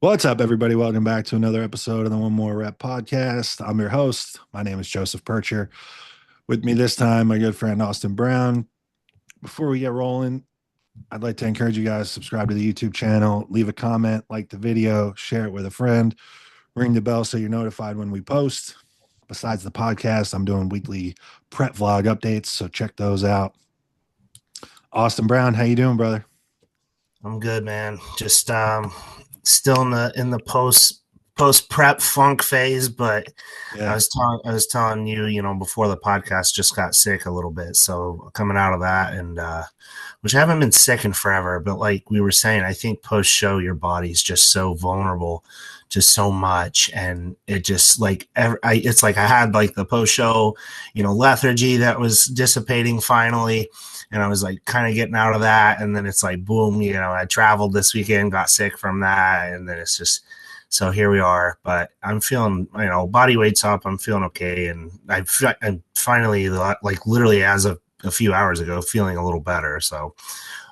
What's up, everybody? Welcome back to another episode of the One More Rep podcast. I'm your host. My name is Joseph Percher. With me this time, my good friend Austin Brown. Before we get rolling, I'd like to encourage you guys to subscribe to the YouTube channel, leave a comment, like the video, share it with a friend, ring the bell so you're notified when we post. Besides the podcast, I'm doing weekly prep vlog updates, so check those out. Austin Brown, how you doing, brother? I'm good, man. Just still in the post prep funk phase, but Yeah. I was telling you, before the podcast, just got sick a little bit. So coming out of that, and which I haven't been sick in forever, but like we were saying, I think post show your body's just so vulnerable to so much, and it just like it's like I had like the post show, lethargy that was dissipating finally, and I was like kind of getting out of that, and then it's like boom, I traveled this weekend, got sick from that, and then it's just so here we are. But I'm feeling, body weight's up, I'm feeling okay, and I'm finally, like literally as of a few hours ago, feeling a little better. So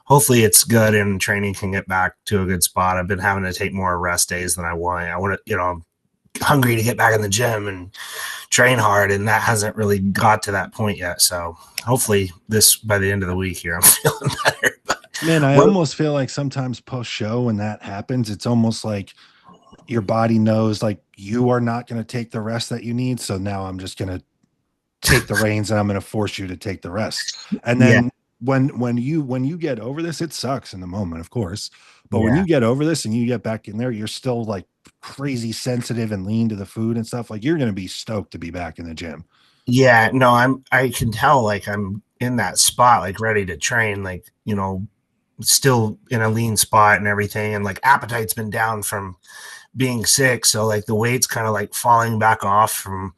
hopefully it's good and training can get back to a good spot. I've been having to take more rest days than I want. I want to, I'm hungry to get back in the gym and train hard, and that hasn't really got to that point yet. So hopefully this by the end of the week here, I'm feeling better. But Man, I almost feel like sometimes post show when that happens, it's almost like your body knows like you are not going to take the rest that you need. So now I'm just going to take the reins and I'm going to force you to take the rest. And yeah, then when you get over this, it sucks in the moment, of course. But when yeah. you get over this and you get back in there, you're still like crazy sensitive and lean to the food and stuff. Like you're going to be stoked to be back in the gym. Yeah, no, I can tell like I'm in that spot, like ready to train, like, still in a lean spot and everything. And like appetite's been down from being sick. So like the weight's kind of like falling back off from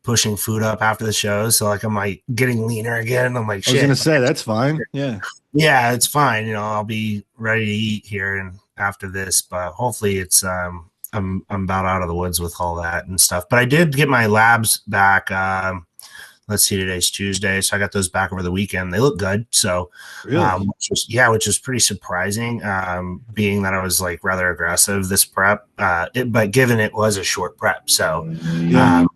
pushing food up after the show. So like I'm like getting leaner again. I'm like, I was going to shit. say, that's fine. Yeah. Yeah, it's fine. I'll be ready to eat here and after this, but hopefully it's I'm about out of the woods with all that and stuff. But I did get my labs back. Let's see, today's Tuesday, so I got those back over the weekend. They look good. So Really? which was pretty surprising, being that I was like rather aggressive this prep, but given it was a short prep. So Yeah.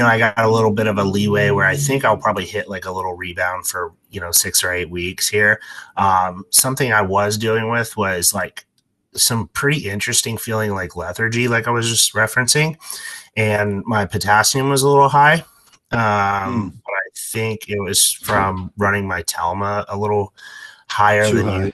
I got a little bit of a leeway where I think I'll probably hit like a little rebound for 6 or 8 weeks here. Something I was dealing with was like some pretty interesting feeling like lethargy, like I was just referencing, and my potassium was a little high. Mm, But I think it was from running my Telma a little higher too than high. usual.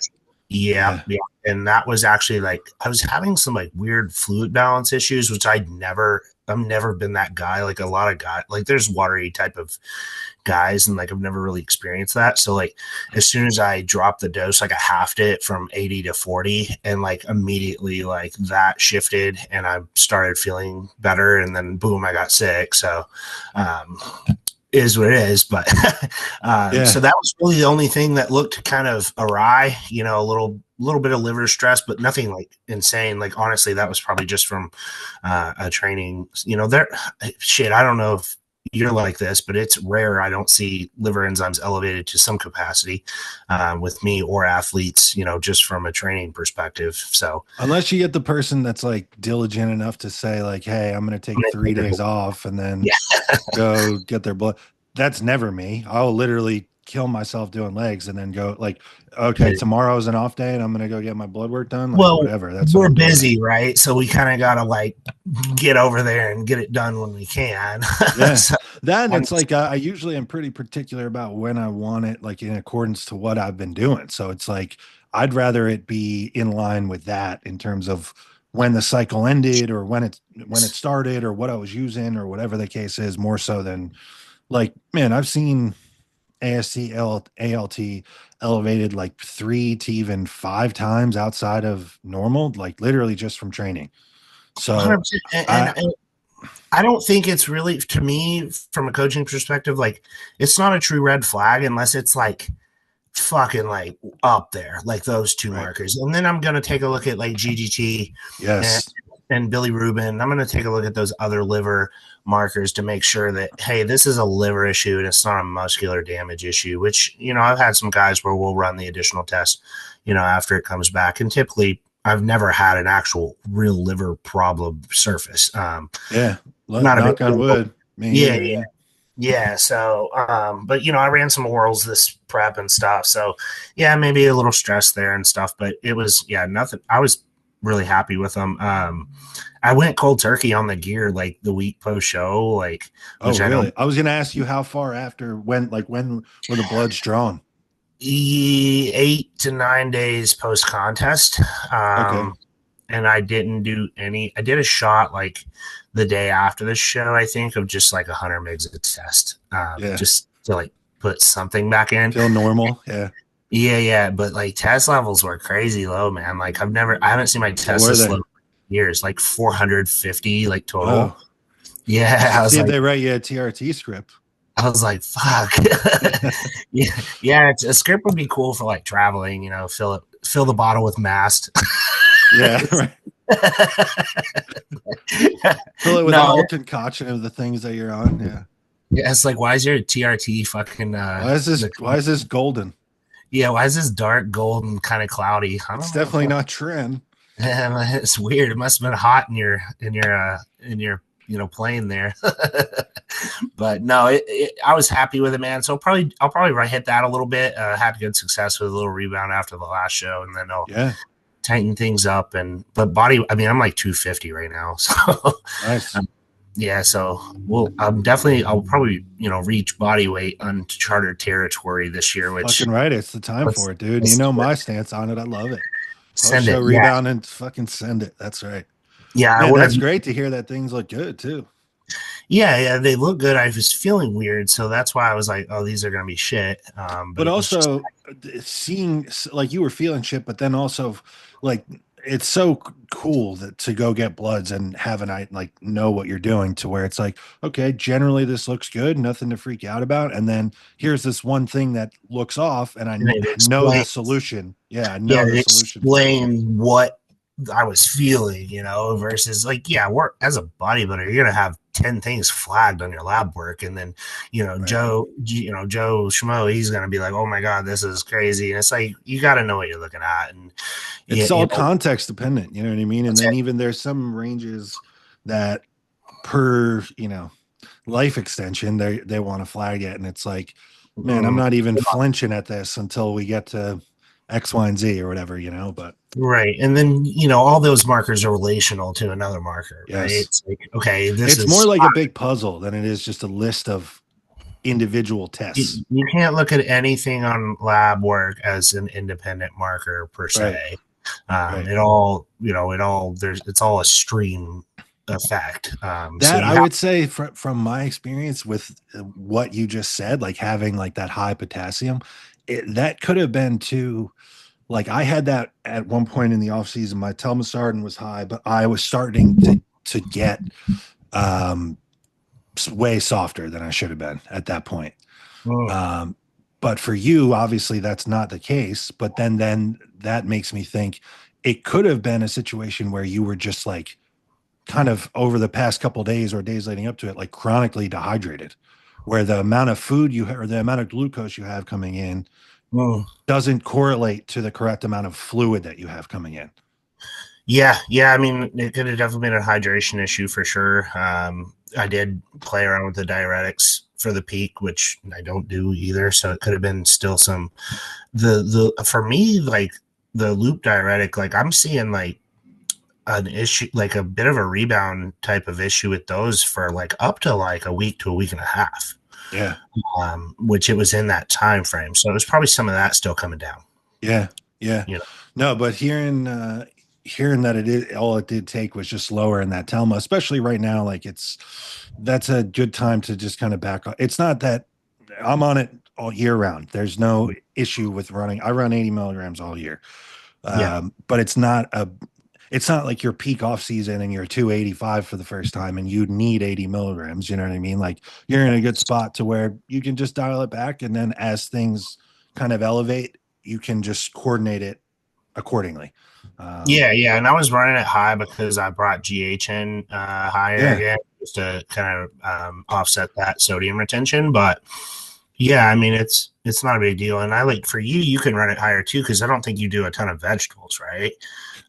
Yeah, Yeah. yeah. And that was actually like I was having some like weird fluid balance issues, which I've never been that guy. Like a lot of guys, like there's watery type of guys, and like I've never really experienced that. So like as soon as I dropped the dose, like I halved it from 80 to 40, and like immediately like that shifted and I started feeling better, and then boom, I got sick. So um is what it is. But Yeah. so that was really the only thing that looked kind of awry, a little bit of liver stress, but nothing like insane. Like honestly, that was probably just from a training, there shit. I don't know if you're like this, but it's rare. I don't see liver enzymes elevated to some capacity with me or athletes, just from a training perspective. So Unless you get the person that's like diligent enough to say, like, hey, I'm going to take 3 days off and then yeah, go get their blood. That's never me. I'll literally kill myself doing legs and then go, like, okay, tomorrow's an off day and I'm going to go get my blood work done. Like, well, whatever. That's what we're I'm doing. busy, right? So we kind of got to like get over there and get it done when we can. Yeah. So, Then I'm, it's like I usually am pretty particular about when I want it, like in accordance to what I've been doing. So it's like I'd rather it be in line with that in terms of when the cycle ended or when it started or what I was using or whatever the case is, more so than like, man, I've seen AST, ALT elevated like 3 to even 5 times outside of normal, like literally just from training. So 100%. And I I don't think it's really, to me, from a coaching perspective, like it's not a true red flag unless it's like fucking like up there, like those two right. markers. And then I'm going to take a look at like GGT and, Yes. and Billy Rubin. I'm going to take a look at those other liver markers to make sure that, hey, this is a liver issue and it's not a muscular damage issue, which, I've had some guys where we'll run the additional test, after it comes back. And typically, I've never had an actual real liver problem surface. Yeah. Not a big Knock on deal. wood. Me Yeah, either. Yeah. yeah. So, but I ran some orals this prep and stuff. So, yeah, maybe a little stress there and stuff. But it was, yeah, nothing. I was really happy with them. I went cold turkey on the gear like the week post show, like Oh, which I don't. really? I was gonna ask you how far after when were the bloods drawn? 8 to 9 days post contest. Okay. And I didn't do any. I did a shot like the day after the show, I think, of just like 100 mgs of test, Yeah. just to like put something back in. Feel normal. Yeah. Yeah, yeah, but like test levels were crazy low, man. Like I haven't seen my What test were this they? low in years, like 450, like total. Oh, you Yeah, should see if they write you a TRT script. I was like, fuck. Yeah, yeah. A script would be cool for like traveling. Fill the bottle with mast. Yeah. Right. Fill it with a No, whole concoction of the things that you're on. Yeah. yeah, it's like, why is your TRT fucking Why is this golden? yeah, why is this dark gold and kind of cloudy? I It's don't know. definitely not trend. It's weird. It must have been hot in your plane there. But no, I was happy with it, man. So I'll probably hit that a little bit. Had good success with a little rebound after the last show, and then I'll Yeah. tighten things up. But body, I mean, I'm like 250 right now, so Nice. yeah. So I'll probably reach body weight uncharted territory this year, which Fucking right. It's the time let's, for it, dude. You let's know my stance on it. I love it. Post send show it. Yeah, rebound and fucking send it. That's right. yeah. Man, that's great to hear that things look good too. Yeah, they look good. I was feeling weird, so that's why I was like, "Oh, these are gonna be shit." But But it was just also seeing like you were feeling shit, but then also like it's so cool that to go get bloods and have an eye like know what you're doing to where it's like, okay, generally this looks good, nothing to freak out about. And then here's this one thing that looks off, and and it know the explained, solution. Yeah, I yeah, know the it solution for it. explained what I was feeling, versus like, yeah, we're as a bodybuilder, you're gonna have 10 things flagged on your lab work, and then Right. Joe Schmo, he's gonna be like, oh my god, this is crazy, and it's like you got to know what you're looking at, and yeah, It's all context dependent, you know what I mean? And that's then it. even there's some ranges that per, life extension, they want to flag it. And it's like, man, I'm Mm, not even flinching at this until we get to X, Y, and Z or whatever, but right, and then all those markers are relational to another marker, right? yes, It's like, okay, this it's more is like a big puzzle than it is just a list of individual tests. you can't look at anything on lab work as an independent marker per Right. se. Right. It all, it's all a stream effect. So That you I have, would say from my experience with what you just said, like having like that high potassium, that could have been too. Like I had that at one point in the off season. My telmisartan was high, but I was starting to get um, way softer than I should have been at that point. mm, Um, but for you, obviously, that's not the case. But then that makes me think it could have been a situation where you were just like kind of over the past couple days or days leading up to it, like chronically dehydrated, where the amount of food you have or the amount of glucose you have coming in mm. doesn't correlate to the correct amount of fluid that you have coming in. Yeah. I mean, it could have definitely been a hydration issue for sure. I did play around with the diuretics for the peak, which I don't do either. So it could have been still some the for me, like the loop diuretic, like I'm seeing like an issue, like a bit of a rebound type of issue with those for like up to like a week to a week and a half, Yeah. which it was in that time frame. So it was probably some of that still coming down. Yeah. Yeah. You know, No, but hearing that all it did take was just lower in that Telma, especially right now, like that's a good time to just kind of back off. It's not that I'm on it all year round. There's no issue with running. I run 80 milligrams all year. yeah, But it's not like your peak off season and you're 285 for the first time and you need 80 milligrams. You know what I mean? Like you're in a good spot to where you can just dial it back. And then as things kind of elevate, you can just coordinate it accordingly. yeah. And I was running it high because I brought GH in higher Yeah. again just to kind of offset that sodium retention. But yeah, I mean it's not a big deal. And I like for you, you can run it higher too because I don't think you do a ton of vegetables, right?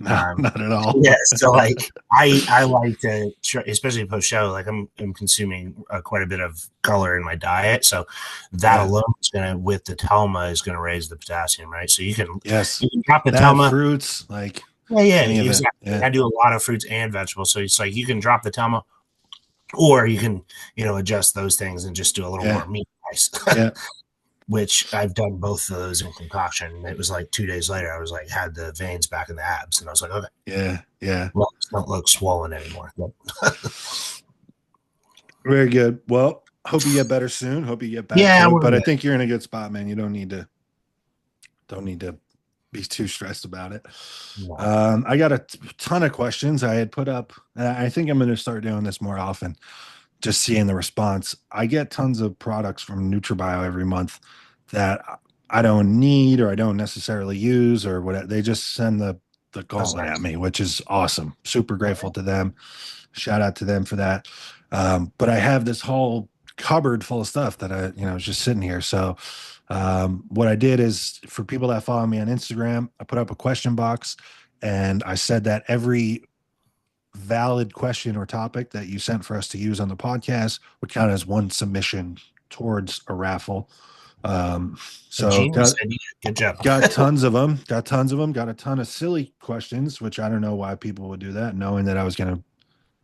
No, not at all. Yeah, so like I like to especially post show, like I'm consuming quite a bit of color in my diet, so that Yeah. alone is gonna with the Telma is gonna raise the potassium, right? So Yes. you can drop the That Telma. fruits, like Yeah, any of it. exactly. Yeah. I do a lot of fruits and vegetables, so it's like you can drop the Telma, or you can adjust those things and just do a little Yeah. more meat rice. Yeah. Which I've done both of those in concoction. It was like 2 days later, I was like, had the veins back in the abs. And I was like, okay, Yeah. Yeah. well, it don't look swollen anymore. But Very good. Well, hope you get better soon. Hope you get back yeah, to it. we're But I good. think you're in a good spot, man. You don't need to be too stressed about it. No. I got a ton of questions I had put up, and I think I'm going to start doing this more often, just seeing the response. I get tons of products from NutriBio every month that I don't need or I don't necessarily use or what. They just send the That's gauntlet at nice. me, which is awesome. Super grateful to them. Shout out to them for that. But I have this whole cupboard full of stuff that is just sitting here. So what I did is for people that follow me on Instagram, I put up a question box and I said that every valid question or topic that you sent for us to use on the podcast would count as one submission towards a raffle. Um, A so genius idea. Good job. got tons of them, got a ton of silly questions, which I don't know why people would do that, knowing that I was going to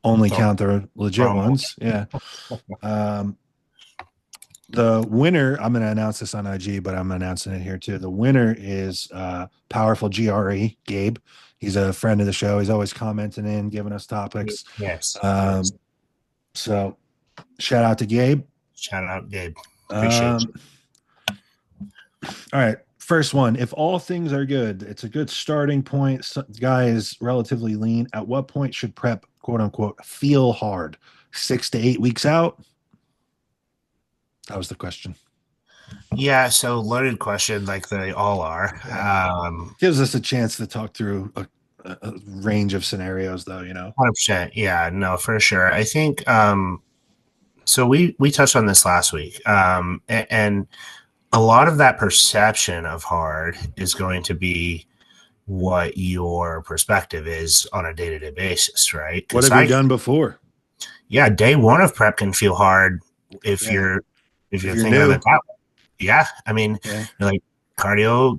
only Throw count the legit promo. ones. Yeah. Um, the winner, I'm going to announce this on IG, but I'm announcing it here too. The winner is Powerful GRE, Gabe. He's a friend of the show. He's always commenting in, giving us topics. Yes. So shout out to Gabe. Shout out, Gabe. Appreciate you. All right. First one. If all things are good, it's a good starting point. Guy is relatively lean. At what point should prep, quote unquote, feel hard? 6 to 8 weeks out? That was the question. Yeah, so loaded question, like they all are. Yeah. Gives us a chance to talk through a range of scenarios, though. 100%. Yeah, no, for sure. I think so. We touched on this last week, and a lot of that perception of hard is going to be what your perspective is on a day-to-day basis, right? What have you done before? Yeah, day one of prep can feel hard if you're thinking new. of it that way. Yeah, I mean, like cardio,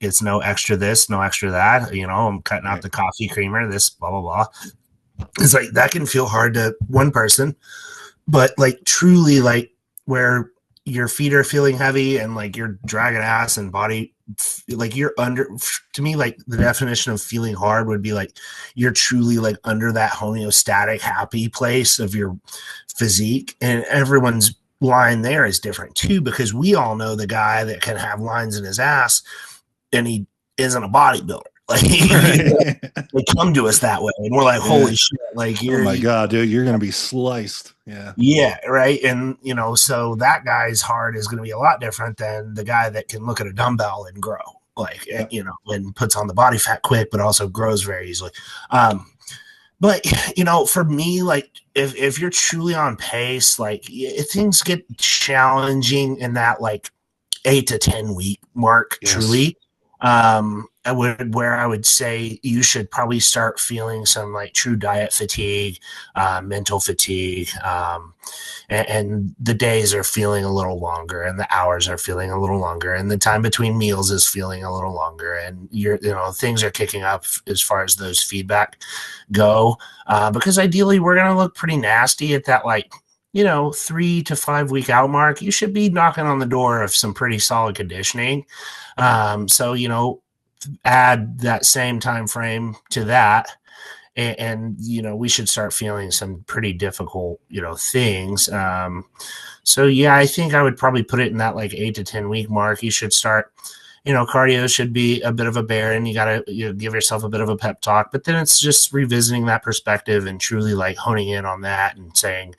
it's no extra this, no extra that. I'm cutting out the coffee creamer, this, blah blah blah. It's like that can feel hard to one person, but like truly, like where your feet are feeling heavy and like you're dragging ass and body, like you're under. To me, like the definition of feeling hard would be like you're truly like under that homeostatic happy place of your physique, and everyone's line there is different too, because we all know the guy that can have lines in his ass and he isn't a bodybuilder. Like they come to us that way and we're like, holy shit, like oh my god, dude, you're gonna be sliced. Yeah, right. And so that guy's heart is going to be a lot different than the guy that can look at a dumbbell and grow, like and puts on the body fat quick but also grows very easily. But for me, like if you're truly on pace, like things get challenging in that like 8 to 10 week mark. Yes. Truly, where I would say you should probably start feeling some like true diet fatigue, mental fatigue, and the days are feeling a little longer, and the hours are feeling a little longer, and the time between meals is feeling a little longer, and things are kicking up as far as those feedback go, because ideally we're gonna look pretty nasty at that 3 to 5 week out mark. You should be knocking on the door of some pretty solid conditioning. So add that same time frame to that, and we should start feeling some pretty difficult things. So yeah, I think I would probably put it in that like 8 to 10 week mark. You should start. Cardio should be a bit of a bear, and you got to give yourself a bit of a pep talk, but then it's just revisiting that perspective and truly like honing in on that and saying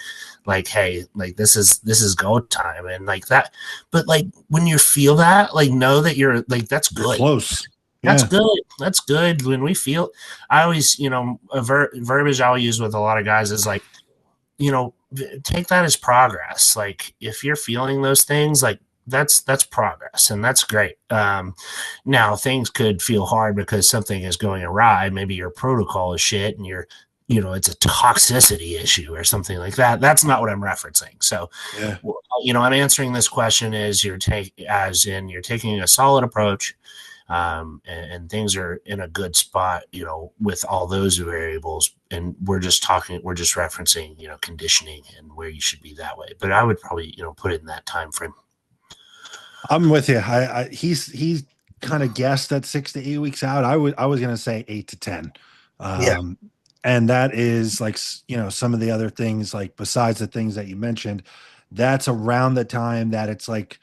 like, hey, like this is go time and like that. But like when you feel that, like know that you're like, that's good. You're close. That's good. That's good. When we feel, I always, a verbiage I'll use with a lot of guys is like, take that as progress. Like if you're feeling those things, like that's progress, and that's great. Now things could feel hard because something is going awry. Maybe your protocol is shit, and it's a toxicity issue or something like that. That's not what I'm referencing. So, Yeah. I'm answering this question as you're taking a solid approach, and things are in a good spot, with all those variables. And we're just referencing, conditioning and where you should be that way. But I would probably, put it in that time frame. I'm with you. He's kind of guessed at 6 to 8 weeks out. I was gonna say 8 to 10. Yeah. Um, and that is like some of the other things, like besides the things that you mentioned, that's around the time that it's like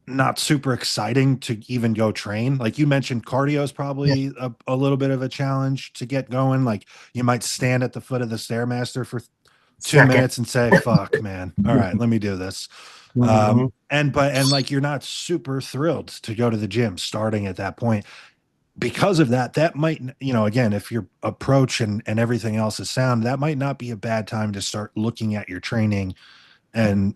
not super exciting to even go train. Like you mentioned, cardio is Yeah. probably a little bit of a challenge to get going. Like you might stand at the foot of the Stairmaster for 2 minutes and say, fuck, man. All right, let me do this. Mhm. And like you're not super thrilled to go to the gym starting at that point. Because of that, that might, again, if your approach and everything else is sound, that might not be a bad time to start looking at your training and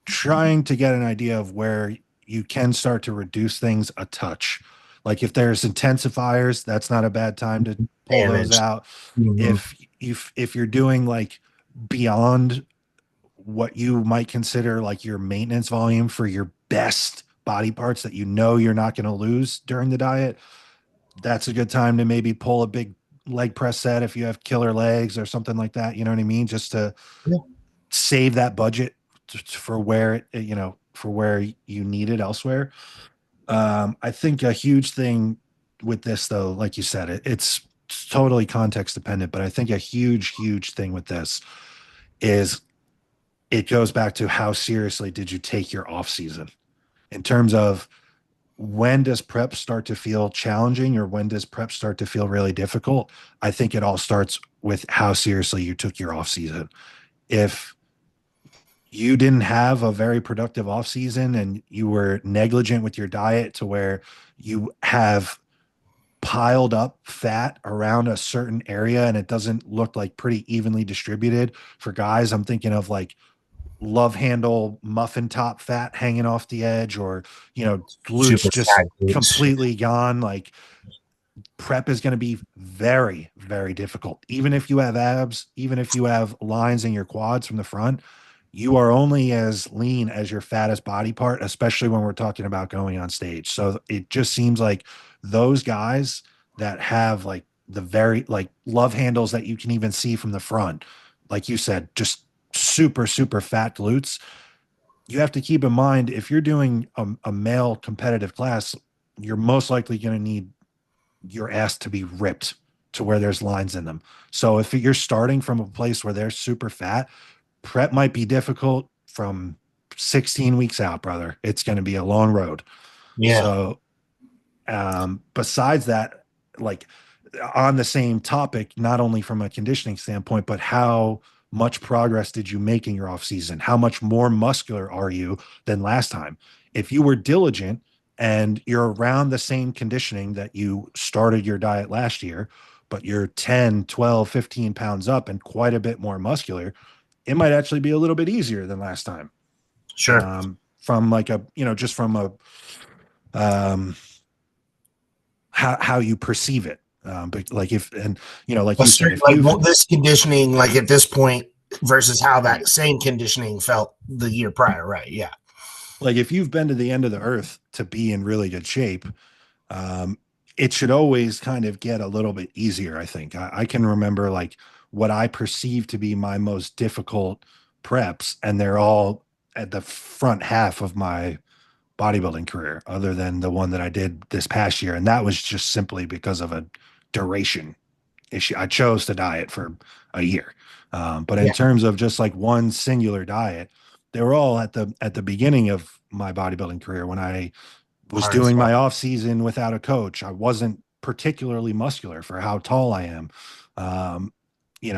trying to get an idea of where you can start to reduce things a touch. Like if there's intensifiers, that's not a bad time to pull those Damage. out. Mhm. If you're doing like beyond what you might consider like your maintenance volume for your best body parts that you're not going to lose during the diet, that's a good time to maybe pull a big leg press set if you have killer legs or something like that. You know what I mean? Just to Yeah. save that budget for where for where you need it elsewhere. I think a huge thing with this, though, like you said, it's totally context dependent, but I think a huge thing with this is it goes back to how seriously did you take your off season in terms of when does prep start to feel challenging or when does prep start to feel really difficult? I think it all starts with how seriously you took your off season. If you didn't have a very productive off season and you were negligent with your diet to where you have piled up fat around a certain area and it doesn't look like pretty evenly distributed for guys, I'm thinking of like love handle muffin top fat hanging off the edge, or glutes Super just fat glutes. completely gone. Like prep is going to be very difficult. Even if you have abs, even if you have lines in your quads from the front, you are only as lean as your fattest body part, especially when we're talking about going on stage. So it just seems like those guys that have like the very like love handles that you can even see from the front, like you said, just super fat glutes. You have to keep in mind if you're doing a male competitive class, you're most likely going to need your ass to be ripped to where there's lines in them. So if you're starting from a place where they're super fat, prep might be difficult from 16 weeks out, brother. It's going to be a long road. Yeah. So besides that, like on the same topic, not only from a conditioning standpoint, but how much progress did you make in your off season? How much more muscular are you than last time? If you were diligent and you're around the same conditioning that you started your diet last year, but you're 10, 12, 15 pounds up and quite a bit more muscular, it might actually be a little bit easier than last time. Sure. From like a, just from a, um, how you perceive it. But like if and like A you said, certain, if like you've this conditioning, like at this point, versus how that same conditioning felt the year prior, right? Yeah. like if you've been to the end of the earth to be in really good shape, um, it should always kind of get a little bit easier. I think I can remember like what I perceive to be my most difficult preps, and they're all at the front half of my bodybuilding career, other than the one that I did this past year, and that was just simply because of a duration issue. I chose to diet for a year. But in Yeah. terms of just like one singular diet, they were all at the beginning of my bodybuilding career when I was Hard as doing my fuck. off season without a coach. I wasn't particularly muscular for how tall I am. Um,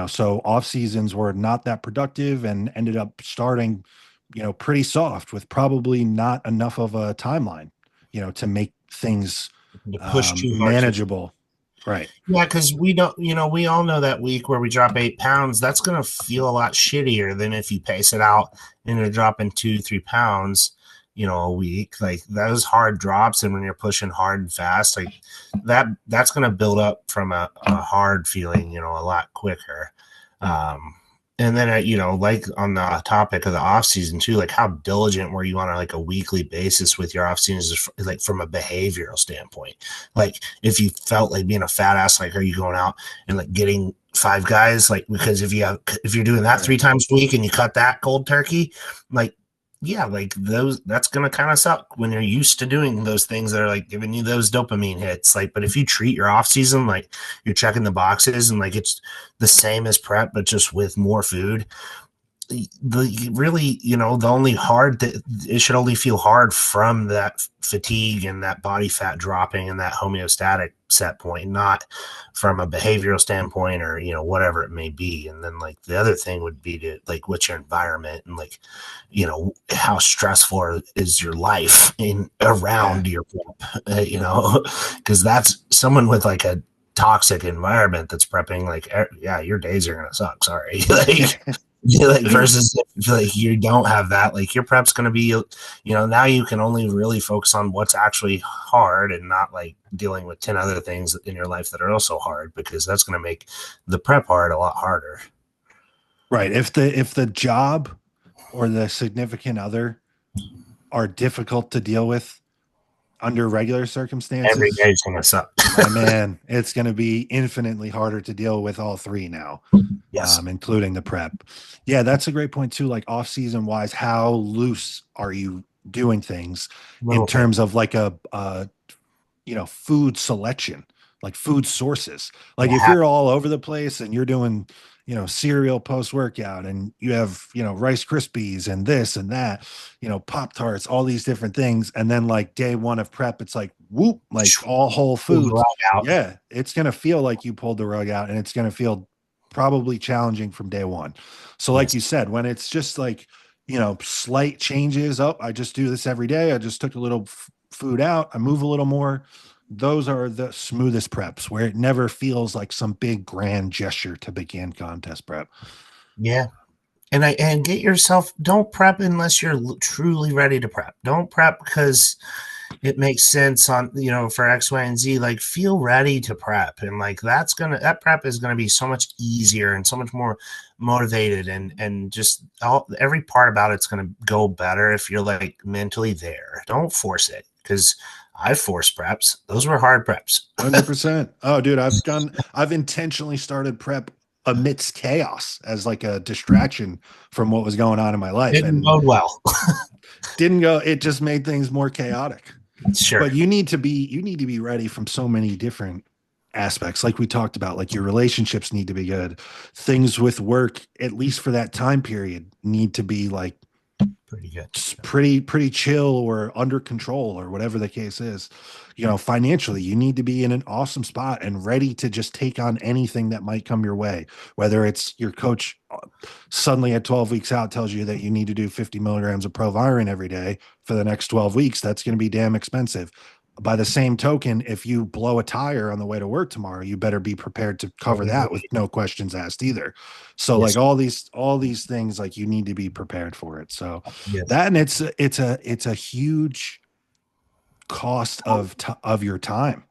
so off seasons were not that productive and ended up starting, pretty soft with probably not enough of a timeline, to make things To push too hard too. manageable. Right. Yeah, because we don't, we all know that week where we drop 8 pounds, that's going to feel a lot shittier than if you pace it out and you're dropping 2, 3 pounds. a week, like those hard drops, and when you're pushing hard and fast, like that's going to build up from a hard feeling, a lot quicker. um and then like on the topic of the off season too, like how diligent were you on like a weekly basis with your off seasons, like from a behavioral standpoint? Like if you felt like being a fat ass, like are you going out and like getting five guys? Like, because if you're doing that Right. 3 times a week and you cut that cold turkey, like, yeah, like that's gonna kind of suck when you're used to doing those things that are like giving you those dopamine hits. Like, but if you treat your off season like you're checking the boxes and like it's the same as prep but just with more food, the really, the only hard that it should only feel hard from that fatigue and that body fat dropping and that homeostatic set point, not from a behavioral standpoint or whatever it may be. And then like the other thing would be to like what's your environment, and like how stressful is your life in Yeah. around your prep, because that's someone with like a toxic environment that's prepping, like, yeah, your days are gonna suck, sorry. Like, like versus if like you don't have that, like your prep's going to be, now you can only really focus on what's actually hard and not like dealing with 10 other things in your life that are also hard, because that's going to make the prep hard a lot harder. Right. If the job or the significant other are difficult to deal with under regular Every circumstances, day's going to suck. my man, it's going to be infinitely harder to deal with all three now, Yes. including the prep. Yeah, that's a great point too. Like off season wise, how loose are you doing things in Little thing. terms of like food selection, like food sources? Like if Yeah. you're all over the place and you're doing, cereal post workout and you have, Rice Krispies and this and that, Pop Tarts, all these different things. And then like day one of prep, it's like, whoop, like all whole Pull the foods. rug out. Yeah. It's going to feel like you pulled the rug out, and it's going to feel probably challenging from day one. So, like Yes. you said, when it's just like, slight changes, oh, I just do this every day. I just took a little food out. I move a little more. Those are the smoothest preps, where it never feels like some big grand gesture to begin contest prep. Yeah. And get yourself, don't prep unless you're truly ready to prep. Don't prep because it makes sense on, for X, Y, and Z. Like, feel ready to prep, and like that prep is gonna be so much easier and so much more motivated, and just every part about it's gonna go better if you're like mentally there. Don't force it, because I forced preps. Those were hard preps. 100%. Oh, dude, I've intentionally started prep amidst chaos as like a distraction from what was going on in my life, Didn't and bode well. didn't go. It just made things more chaotic. Sure. But you need to be ready from so many different aspects, like we talked about. Like your relationships need to be good. Things with work, at least for that time period, need to be like Pretty good. pretty chill or under control or whatever the case is. Financially, you need to be in an awesome spot and ready to just take on anything that might come your way, whether it's your coach suddenly at 12 weeks out tells you that you need to do 50 milligrams of Proviron every day for the next 12 weeks. That's going to be damn expensive. By the same token, if you blow a tire on the way to work tomorrow, you better be prepared to cover that with no questions asked either. So like Yes. all these things, like you need to be prepared for it. So Yes. that, and it's a huge cost of your time.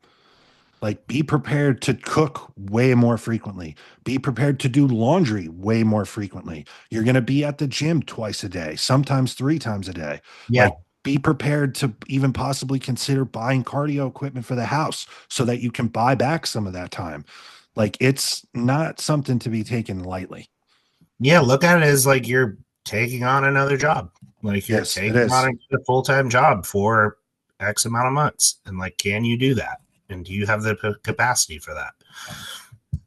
Like, be prepared to cook way more frequently. Be prepared to do laundry way more frequently. You're going to be at the gym twice a day, sometimes 3 times a day. Yeah. Like, be prepared to even possibly consider buying cardio equipment for the house so that you can buy back some of that time. Like, it's not something to be taken lightly. Yeah. Look at it as like you're taking on another job. Like you're Yes, it taking is. on a full-time job for X amount of months. And like, can you do that? And do you have the capacity for that?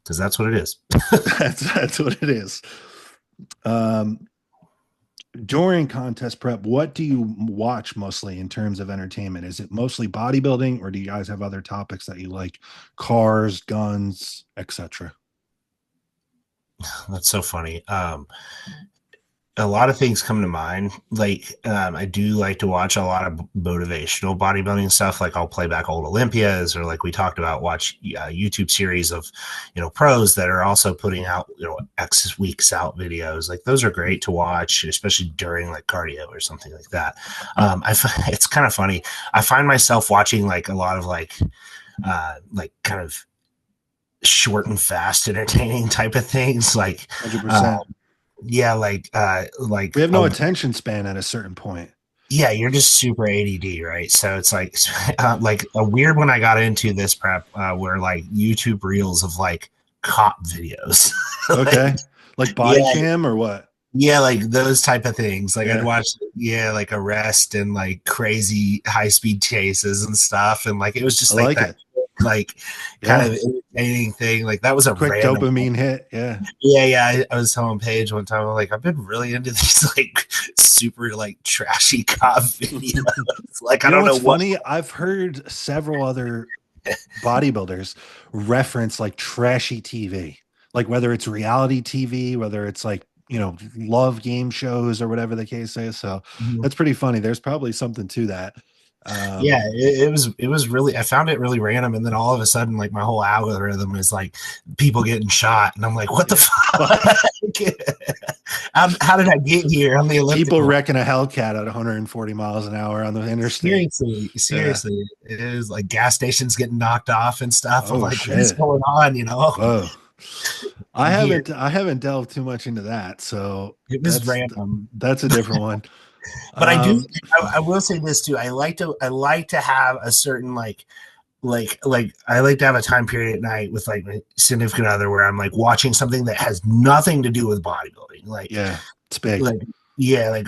Because that's what it is. That's what it is. Um, during contest prep, what do you watch mostly in terms of entertainment? Is it mostly bodybuilding, or do you guys have other topics that you like? Cars, guns, etc.? That's so funny. a lot of things come to mind. Like, I do like to watch a lot of motivational bodybuilding stuff. Like, I'll play back old Olympias, or like we talked about, watch YouTube series of, pros that are also putting out, X weeks out videos. Like, those are great to watch, especially during like cardio or something like that. It's kind of funny. I find myself watching like a lot of like kind of short and fast entertaining type of things. Like, 100%. yeah, We have no attention span at a certain point. yeah, you're just super ADD, right? So it's like a weird one I got into this prep were like YouTube reels of like cop videos. Okay. Like, Like body yeah, cam or what? yeah, like those type of things. Like I'd Yeah. watch, yeah, like arrest and like crazy high speed chases and stuff, and like it was I just like like that, it. like kind Yeah. of entertaining thing. Like that was a Quick random. dopamine hit. Yeah. Yeah, yeah. I was telling Paige one time, I'm like, I've been really into these like super like trashy cop videos. Like I You know don't know what's what. funny? I've heard several other bodybuilders reference like trashy TV, like whether it's reality TV, whether it's like, love game shows or whatever the case is. So that's pretty funny. There's probably something to that. Yeah, Um, it was really, I found it really random, and then all of a sudden like my whole algorithm is like people getting shot, and I'm like, what the yeah. fuck? How did I get here on the People elliptical? wrecking a Hellcat at 140 miles an hour on the interstate. Seriously, Yeah. seriously, it is like gas stations getting knocked off and stuff. I'm Oh like, what is shit. going on? You know, Whoa. I here haven't I haven't delved too much into that, so it was that's random. that's a different one. But I do. Um, I will say this too. I like to have a certain like I like to have a time period at night with like my significant other where I'm like watching something that has nothing to do with bodybuilding. yeah, it's big. Like yeah, like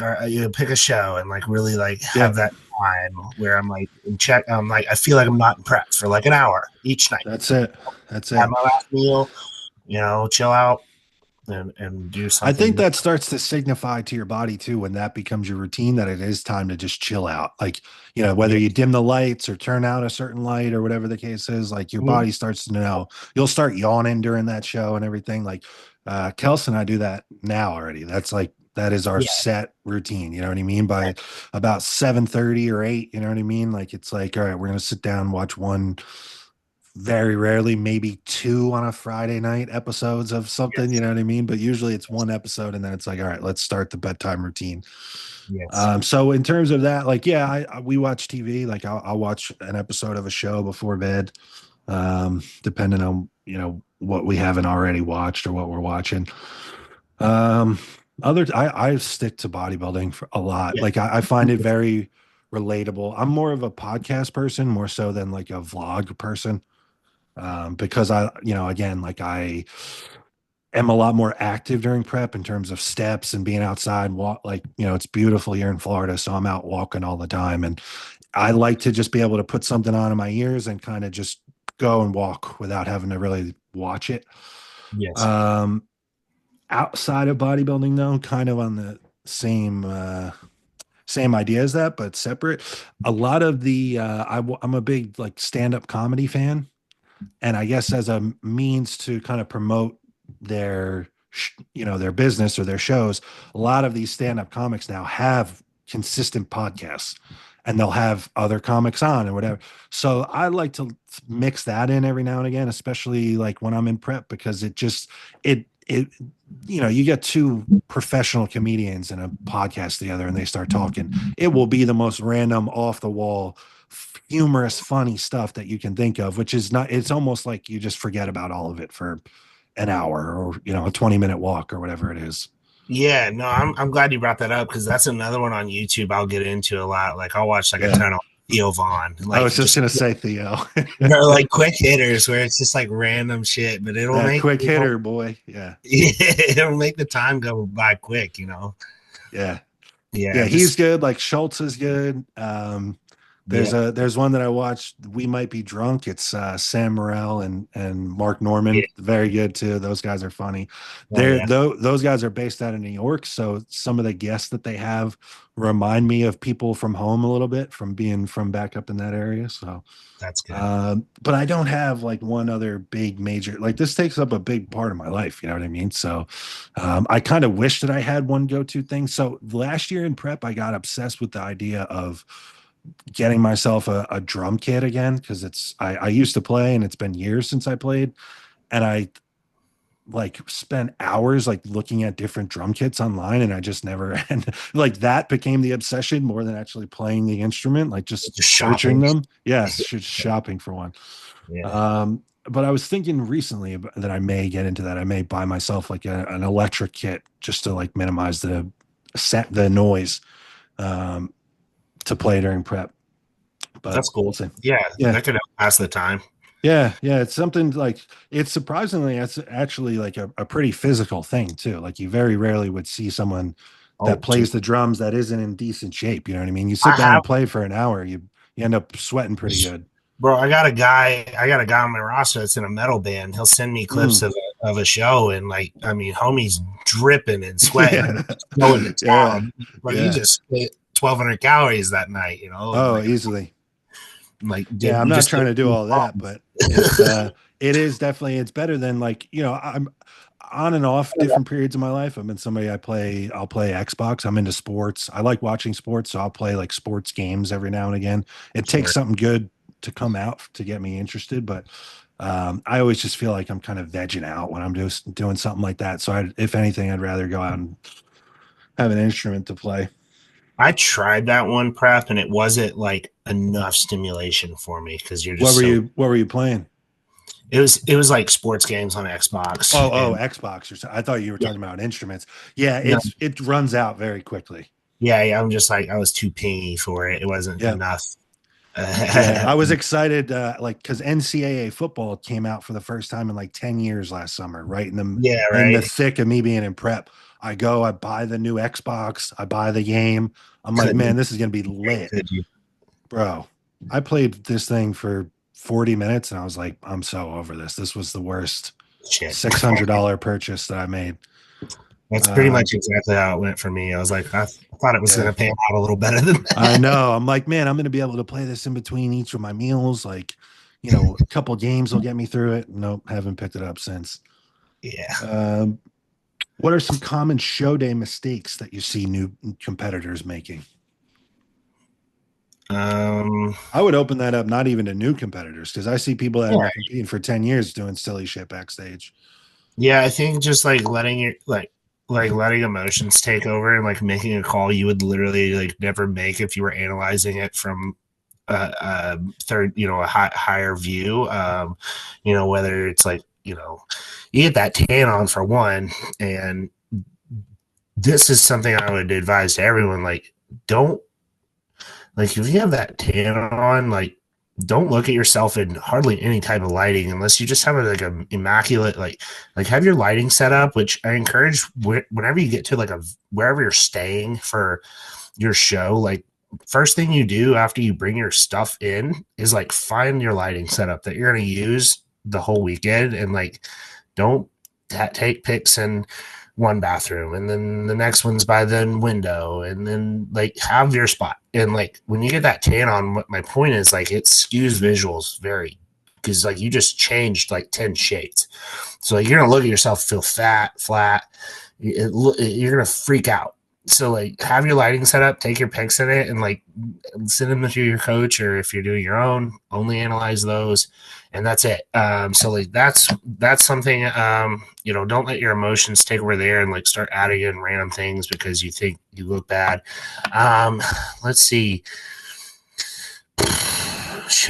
pick a show and like really like have Yep, that time where I'm like in check. I'm like I feel like I'm not in prep for like an hour each night. that's it. That's Have it. my last meal, chill out and do I think something. that starts to signify to your body too when that becomes your routine that it is time to just chill out. Like, whether Yeah. you dim the lights or turn out a certain light or whatever the case is, like your Mhm. body starts to know. You'll start yawning during that show and everything. Like Kels and I do that now already. That's like that is our Yeah. set routine. You know what I mean? By about 7:30 or 8, you know what I mean? Like it's like, all right, we're gonna sit down and watch one, very rarely, maybe two on a Friday night episodes of something, you Yes. know what I mean? But usually it's one episode and then it's like, all right, let's start the bedtime routine. Yes. So in terms of that, like, yeah, we watch TV. Like I'll watch an episode of a show before bed, depending on, what we haven't already watched or what we're watching. Um, I stick to bodybuilding for a lot. Yeah. Like I find it very relatable. I'm more of a podcast person, more so than like a vlog person, because again, like I am a lot more active during prep in terms of steps and being outside. Walk, like, it's beautiful here in Florida, so I'm out walking all the time, and I like to just be able to put something on in my ears and kind of just go and walk without having to really watch it. Yes. Um, Outside of bodybuilding, though, kind of on the same idea as that, but separate. A lot of the I'm a big like stand-up comedy fan, and I guess as a means to kind of promote their business or their shows, a lot of these stand-up comics now have consistent podcasts, and they'll have other comics on and whatever. So I like to mix that in every now and again, especially like when I'm in prep, because it you get two professional comedians in a podcast together and they start talking, it will be the most random, off the wall, humorous, funny stuff that you can think of, which is not, it's almost like you just forget about all of it for an hour, or a 20-minute walk or whatever it is. Yeah, no, I'm glad you brought that up because that's another one on YouTube I'll get into a lot. Like I'll watch like a Yeah, ton of Theo Vaughn, I like was just just gonna say Theo. they're like quick hitters where it's just like random shit, but it'll That make quick hitter boy. Yeah, it'll make the time go by quick. yeah, yeah. Yeah, He's just good. Like Schultz is good. Yeah. There's one that I watched. We Might Be Drunk. It's Sam Morril and Mark Yeah. Norman. Very good too. Those guys are funny. Oh They're yeah. though those guys are based out of New York, so some of the guests that they have remind me of people from home a little bit from being from back up in that area. So, That's good. but I don't have like one other big major. Like this takes up a big part of my life. You know what I mean? So, I kind of wish that I had one go-to thing. So last year in prep, I got obsessed with the idea of getting myself a drum kit again because I used to play and it's been years since I played, and I like spent hours like looking at different drum kits online, and I just never and like that became the obsession more than actually playing the instrument, like just Just searching shopping. them. Yes, just shopping for one. Yeah. But I was thinking recently that I may get into that. I may buy myself like an electric kit just to like minimize the noise um, to play during prep. But That's we'll cool. see. Yeah, Yeah. that could help pass the time. Yeah. Yeah. It's something like it's surprisingly, it's actually like a pretty physical thing too. Like you very rarely would see someone that Oh, dude. plays the drums that isn't in decent shape. You know what I mean? You I sit down have and play for an hour, you end up sweating pretty good. Bro, I got a guy on my roster that's in a metal band. He'll send me clips Mm. of a show, and like, I mean, homie's dripping and sweating and Yeah. just going to Yeah. town. Like he Yeah. just spit 1,200 calories that night, and Oh, easily. like Yeah, did I'm not just trying did to do two all that, songs. but it is definitely it's better than like, I'm on and off different periods of my life. I've been somebody I'll play Xbox. I'm into sports. I like watching sports, so I'll play like sports games every now and again. It takes Sure. something good to come out to get me interested, but I always just feel like I'm kind of vegging out when I'm just doing something like that. So if anything, I'd rather go out and have an instrument to play. I tried that one prep, and it wasn't like enough stimulation for me because you're just so. What were you playing? It was like sports games on Xbox, Oh, and Xbox or something. I thought you were yeah, talking about instruments. Yeah, no, it runs out very quickly. yeah. I'm just like I was too pingy for it. It wasn't Yeah. enough. Yeah, I was excited like because NCAA football came out for the first time in like 10 years last summer, right Yeah, in the right. thick of me being in prep. I buy the new Xbox, I buy the game. I'm like, man, Couldn't this is gonna be lit, could you? bro. I played this thing for 40 minutes and I was like, I'm so over this. This was the worst Shit. $600 purchase that I made. That's pretty Um, much exactly how it went for me. I was like, I thought it was going yeah. to pan out a little better than I that. know. I'm like, man, I'm going to be able to play this in between each of my meals. Like, a couple games will get me through it. Nope, haven't picked it up since. Yeah. Um, what are some common show day mistakes that you see new competitors making? Um. I would open that up, not even to new competitors, because I see people that have Yeah. been competing for 10 years doing silly shit backstage. Yeah. I think just like letting your like letting emotions take over and like making a call you would literally like never make if you were analyzing it from a third, a higher view. Whether it's like you get that tan on for one, and this is something I would advise to everyone. Like, don't like if you have that tan on, like don't look at yourself in hardly any type of lighting unless you just have like a immaculate like have your lighting set up, which I encourage whenever you get to like a wherever you're staying for your show. Like first thing you do after you bring your stuff in is like find your lighting setup that you're going to use the whole weekend, and like don't take pics in one bathroom and then the next one's by the window, and then like have your spot. And like when you get that tan on, what my point is, like it skews visuals very, because like you just changed like 10 shades. So like you're gonna look at yourself, feel fat, flat. You're gonna freak out. So like have your lighting set up, take your pics in it, and like send them to your coach, or if you're doing your own, only analyze those, and that's it. So like that's something. Don't let your emotions take over there and like start adding in random things because you think you look bad. Let's see.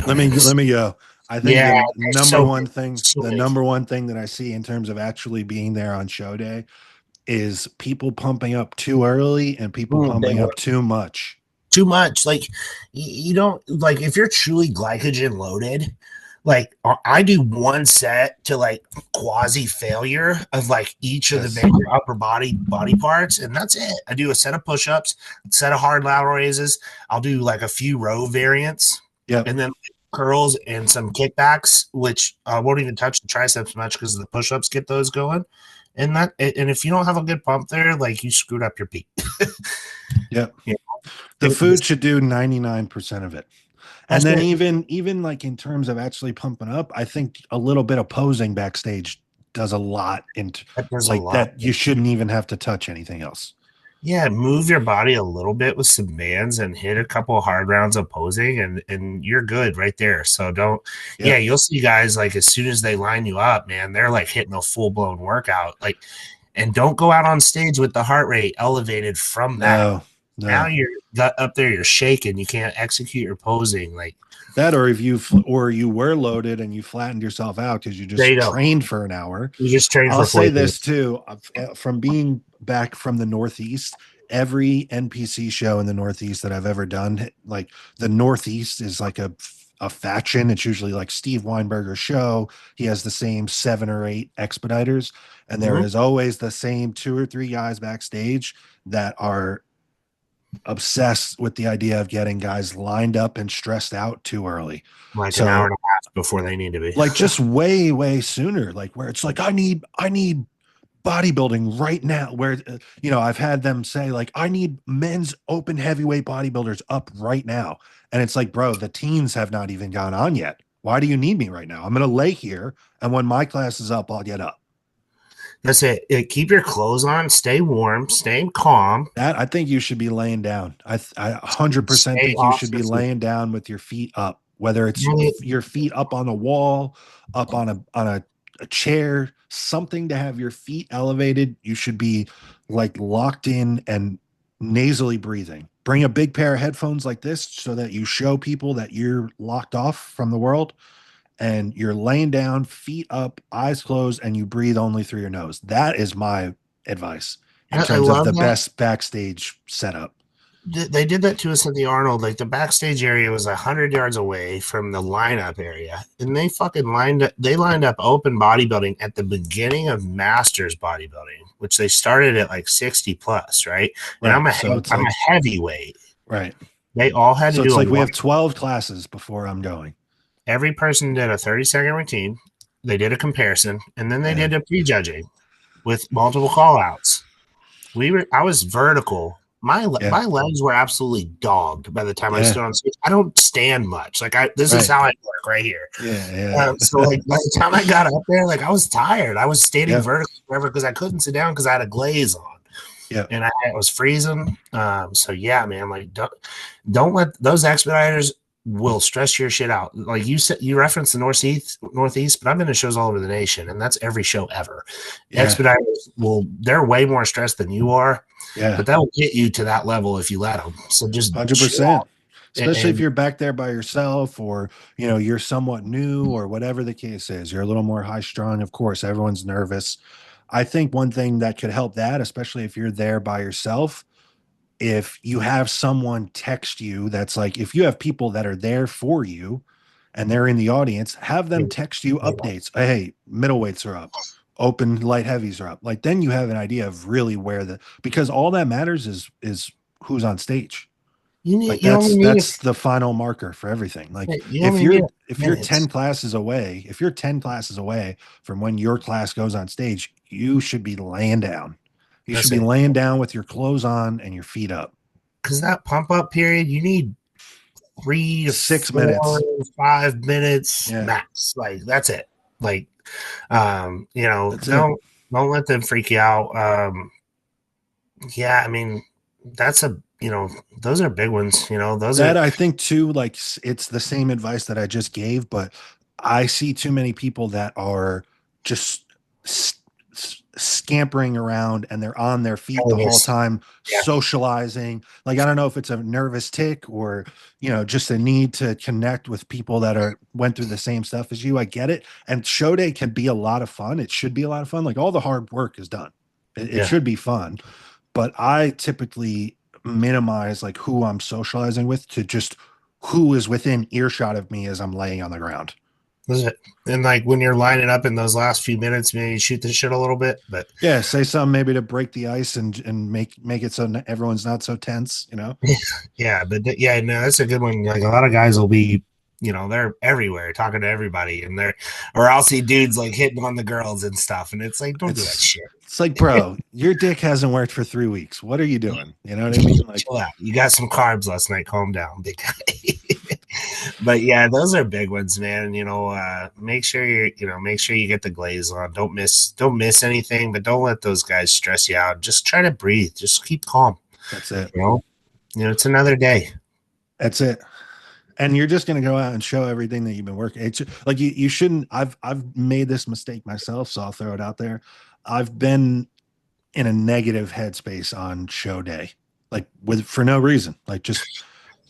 Let me go. I think Yeah, there's so the many. number one thing that I see in terms of actually being there on show day is people pumping up too early and people Big pumping one. up too much. Too much. Like you don't like if you're truly glycogen loaded. like I do one set to like quasi failure of like each of the Yes. major upper body parts, and that's it. I do a set of push-ups, set of hard lateral raises. I'll do like a few row variants, Yep. and then curls and some kickbacks, which I won't even touch the triceps much because the push-ups get those going. And if you don't have a good pump there, like you screwed up your peak. Yep. Yeah, The food should do 99% of it. And that's then it. even like in terms of actually pumping up, I think a little bit of posing backstage does a lot into That does a like lot. that. You shouldn't even have to touch anything else. Yeah, move your body a little bit with some bands and hit a couple of hard rounds of posing and you're good right there. So don't yeah, Yep. you'll see guys like as soon as they line you up, man, they're like hitting a full-blown workout. Like and don't go out on stage with the heart rate elevated from that. No, Now no. you're up there, you're shaking, you can't execute your posing. Like That or if you were loaded and you flattened yourself out because you there just you go. trained for an hour. You just train I'll for say 40 this minutes. too, from being back from the Northeast, every NPC show in the Northeast that I've ever done, like the Northeast is like a faction. It's usually like Steve Weinberger's show. He has the same 7 or 8 expediters, and there Mhm. is always the same 2 or 3 guys backstage that are obsessed with the idea of getting guys lined up and stressed out too early. Like an hour So and a half before they need to be. like just way sooner, like where it's like I need bodybuilding right now, where I've had them say like I need men's open heavyweight bodybuilders up right now, and it's like, bro, the teens have not even gone on yet. Why do you need me right now? I'm gonna lay here, and when my class is up, I'll get up. That's it. Keep your clothes on, stay warm, stay calm, That I think you should be laying down. I 100% stay think you off should your be feet. laying down with your feet up, whether it's Really, your feet up on a wall, up on a chair, something to have your feet elevated. You should be like locked in and nasally breathing. Bring a big pair of headphones like this so that you show people that you're locked off from the world and you're laying down, feet up, eyes closed, and you breathe only through your nose. That is my advice in I terms of love the that. best backstage setup. They did that to us at the Arnold. Like the backstage area was 100 yards away from the lineup area, and they fucking lined up. They lined up open bodybuilding at the beginning of Masters bodybuilding, which they started at like 60 plus, right? And Right. So it's I'm like, a heavyweight. right. They all had to So it's do a like we one. have 12 classes before I'm going. Every person did a 30-second routine. They did a comparison, and then they did Man. a prejudging with multiple call outs. I was vertical. Yeah. My legs were absolutely dogged by the time I Yeah. stood on stage. I don't stand much. Like this is Right. how I work right here. Yeah. So Yeah. like by the time I got up there, like I was tired. I was standing Yeah. vertical forever because I couldn't sit down because I had a glaze on Yeah. and I was freezing. So yeah, man, like don't let those expediters will stress your shit out. Like you said, you referenced the northeast, but I've been to shows all over the nation, and that's every show ever. Yeah. Expediters they're way more stressed than you are, Yeah. but that will get you to that level if you let them. So just chill 100%. out. Especially if And you're back there by yourself or, you're somewhat new or whatever the case is. You're a little more high strung. Of course, everyone's nervous. I think one thing that could help that, especially if you're there by yourself, if you have someone text you that's like, if you have people that are there for you and they're in the audience, have them text you updates. Hey, middleweights are up, open light heavies are up. Like then you have an idea of really because all that matters is who's on stage. Like you only need that's the final marker for everything. Like you only need if you're minutes. 10 classes away, if you're 10 classes away from when your class goes on stage, you should be laying down. You should That's be it. laying down with your clothes on and your feet up. Because that pump up period, you need 6 minutes. 3 to 4 5 minutes Yeah, max. Like that's it. Like that's it. don't let them freak you out. Yeah, I mean that's a those are big ones. Those are That I think too, like it's the same advice that I just gave, but I see too many people that are just scampering around and they're on their feet the whole nervous. time, Yeah, socializing. Like I don't know if it's a nervous tick or just a need to connect with people that are went through the same stuff as you. I get it, and show day can be a lot of fun. It should be a lot of fun. Like all the hard work is done. It yeah. should be fun, but I typically minimize like who I'm socializing with to just who is within earshot of me as I'm laying on the ground. That's it. And like when you're lining up in those last few minutes, maybe you shoot the shit a little bit. But Yeah, say something maybe to break the ice and make it so everyone's not so tense, you know? yeah, but yeah, no, that's a good one. Like a lot of guys will be, they're everywhere talking to everybody, and or I'll see dudes like hitting on the girls and stuff, and it's like, don't do that It's shit. it's like, bro, your dick hasn't worked for 3 weeks. What are you doing? You know what I mean? Like, Chill out. You got some carbs last night. Calm down, big guy. But yeah, those are big ones, man. Make sure you get the glaze on. Don't miss anything, but don't let those guys stress you out. Just try to breathe. Just keep calm. that's it. You know, it's another day. That's it. And you're just going to go out and show everything that you've been working. It's like you shouldn't. I've made this mistake myself, so I'll throw it out there. I've been in a negative headspace on show day, like with for no reason, like just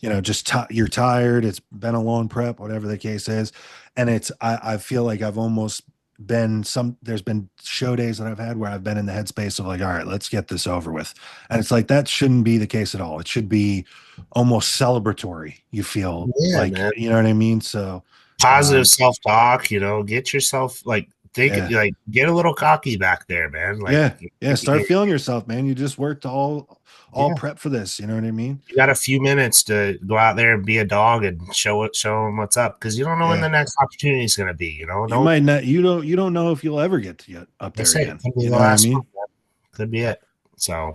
you're tired. It's been a long prep, whatever the case is, and I feel like I've almost been there's been show days that I've had where I've been in the headspace of like, all right, let's get this over with, and it's like that shouldn't be the case at all. It should be almost celebratory. You feel Yeah, like, man. you know what I mean? So Positive self talk. Get yourself like think yeah, like get a little cocky back there, man. Like yeah, start feeling yourself, man. You just worked all yeah, prep for this. You know what I mean? you got a few minutes to go out there and be a dog and show them what's up because you don't know when Yeah. the next opportunity is going to be. You Don't might not, you don't know if you'll ever get to get up I there say it again. could be You the know what I last mean? one. Could be it. So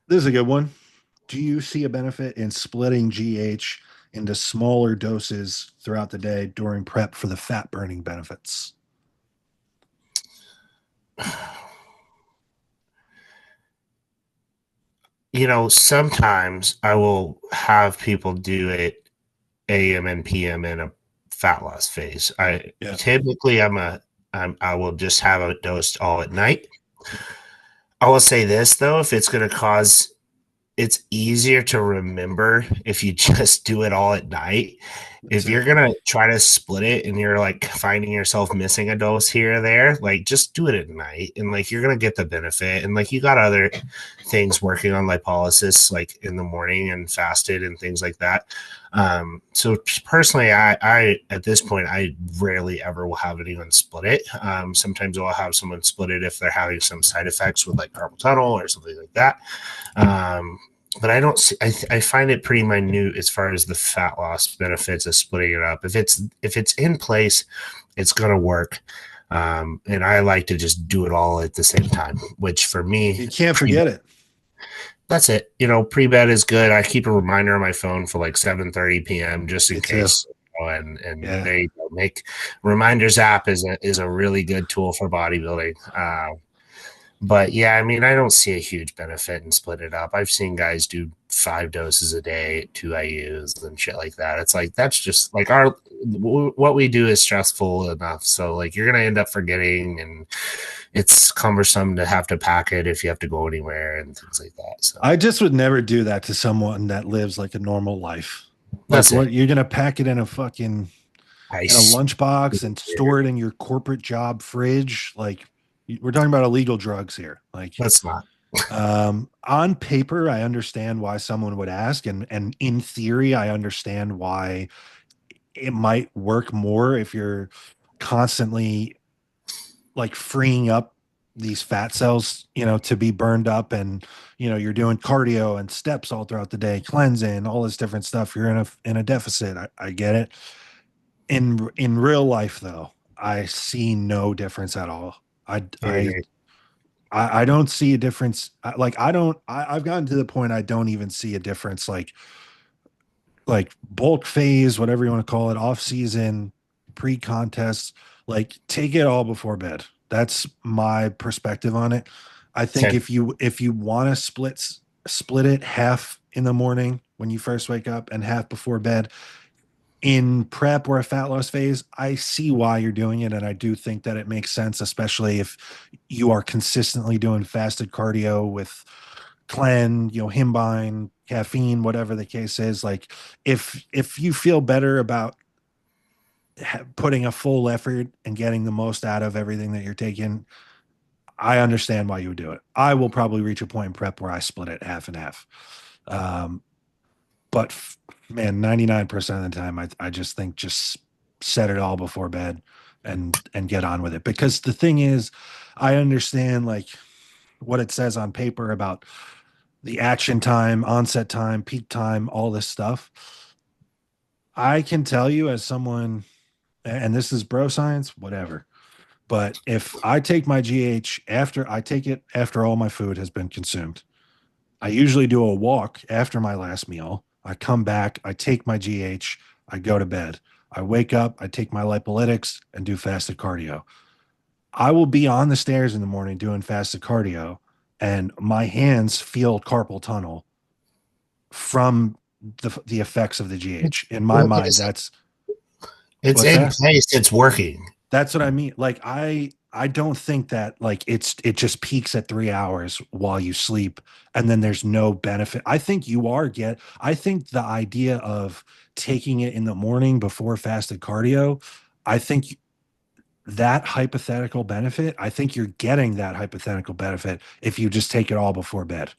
This is a good one. Do you see a benefit in splitting GH into smaller doses throughout the day during prep for the fat burning benefits? sometimes I will have people do it AM and PM in a fat loss phase. I Yeah, typically I will just have a dose all at night. I will say this though, if it's going to cause it's easier to remember if you just do it all at night. that's If it. you're gonna try to split it and you're like finding yourself missing a dose here or there, like just do it at night and like you're gonna get the benefit. And like you got other things working on lipolysis like in the morning and fasted and things like that. So personally, I at this point I rarely ever will have anyone split it. Sometimes I'll have someone split it if they're having some side effects with like carpal tunnel or something like that. But I don't see. I find it pretty minute as far as the fat loss benefits of splitting it up. If it's in place, it's gonna work. And I like to just do it all at the same time, which for me, You can't forget it. that's it. Pre bed is good. I keep a reminder on my phone for like 7:30 p.m. just Me in too. case. And Yeah. they make reminders app is a really good tool for bodybuilding. But yeah, I mean, I don't see a huge benefit in split it up. I've seen guys do 5 doses a day, 2 IUs and shit like that. It's like that's just like what we do is stressful enough. So like you're gonna end up forgetting, and it's cumbersome to have to pack it if you have to go anywhere and things like that. So I just would never do that to someone that lives like a normal life. Like that's it. what you're gonna pack it in a fucking in a Ice. lunchbox and store it in your corporate job fridge. Like we're talking about illegal drugs here. Like That's not. on paper, I understand why someone would ask, and in theory, I understand why it might work more if you're constantly like freeing up these fat cells, to be burned up, and you're doing cardio and steps all throughout the day, cleansing, all this different stuff. You're in a deficit. I get it. In real life, though, I see no difference at all. I I I agree. I don't see a difference. Like I don't. I've gotten to the point I don't even see a difference. Like bulk phase, whatever you want to call it, off season, pre contest. Like take it all before bed. That's my perspective on it. I think Okay. if you want to split it half in the morning when you first wake up and half before bed, in prep or a fat loss phase, I see why you're doing it. And I do think that it makes sense, especially if you are consistently doing fasted cardio with clen, himbine, caffeine, whatever the case is. Like if you feel better about putting a full effort and getting the most out of everything that you're taking, I understand why you would do it. I will probably reach a point in prep where I split it half and half. Um, but man, 99% of the time, I just think just set it all before bed and get on with it. Because the thing is, I understand like what it says on paper about the action time, onset time, peak time, all this stuff. I can tell you as someone, and this is bro science, whatever. But if I take my GH after I take it after all my food has been consumed, I usually do a walk after my last meal. I come back, I take my GH, I go to bed. I wake up, I take my lipolytics and do fasted cardio. I will be on the stairs in the morning doing fasted cardio, and my hands feel carpal tunnel from the effects of the GH. In my Okay, mind, so that's it's what's in that? place. It's working. That's what I mean. Like I don't think that like it just peaks at 3 hours while you sleep and then there's no benefit. I think the idea of taking it in the morning before fasted cardio, I think that hypothetical benefit, I think you're getting that hypothetical benefit if you just take it all before bed